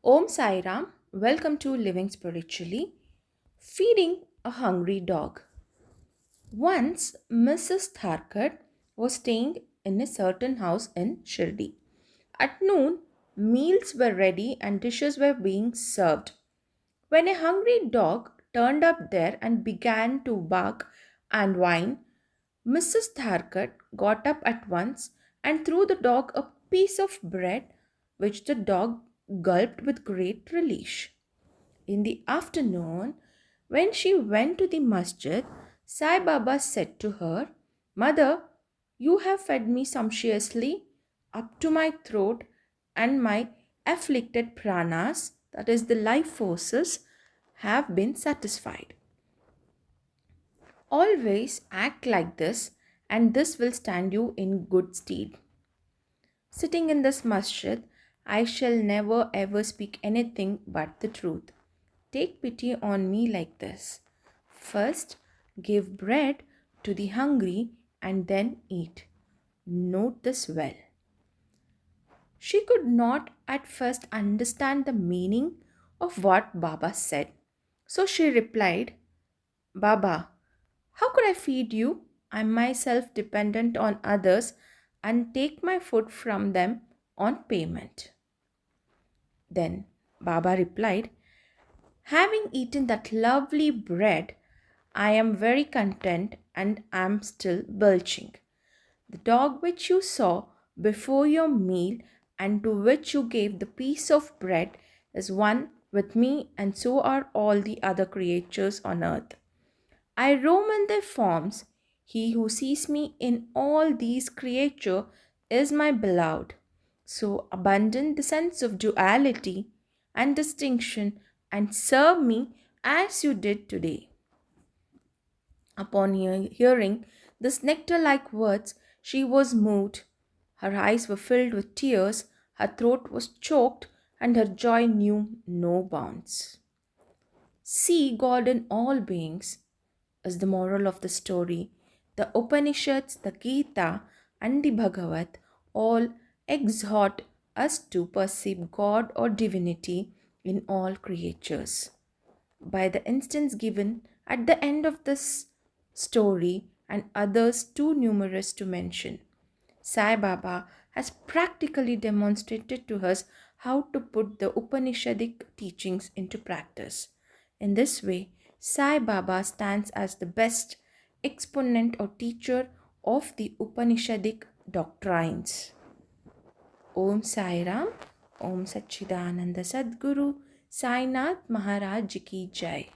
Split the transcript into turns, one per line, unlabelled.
Om Sai Ram, welcome to Living Spiritually. Feeding a hungry dog. Once, Mrs. Tharkar was staying in a certain house in Shirdi. At noon, meals were ready and dishes were being served. When a hungry dog turned up there and began to bark and whine, Mrs. Tharkar got up at once and threw the dog a piece of bread, which the dog gulped with great relish. In the afternoon, when she went to the masjid, Sai Baba said to her, "Mother, you have fed me sumptuously up to my throat, and my afflicted pranas, that is, the life forces, have been satisfied. Always act like this, and this will stand you in good stead. Sitting in this masjid, I shall never ever speak anything but the truth. Take pity on me like this. First, give bread to the hungry and then eat. Note this well." She could not at first understand the meaning of what Baba said. So she replied, "Baba, how could I feed you? I am myself dependent on others and take my food from them on payment." Then Baba replied, "Having eaten that lovely bread, I am very content and am still belching. The dog which you saw before your meal and to which you gave the piece of bread is one with me, and so are all the other creatures on earth. I roam in their forms. He who sees me in all these creatures is my beloved. So abandon the sense of duality and distinction and serve me as you did today." Upon hearing these nectar like words, she was moved. Her eyes were filled with tears, her throat was choked, and her joy knew no bounds. See God in all beings is the moral of the story. The Upanishads, the Gita, and the Bhagavad all exhort us to perceive God or divinity in all creatures. By the instance given at the end of this story and others too numerous to mention, Sai Baba has practically demonstrated to us how to put the Upanishadic teachings into practice. In this way, Sai Baba stands as the best exponent or teacher of the Upanishadic doctrines. Om Sai Ram, Om Satchidananda Sadguru, Sainath Maharaj Ki Jai.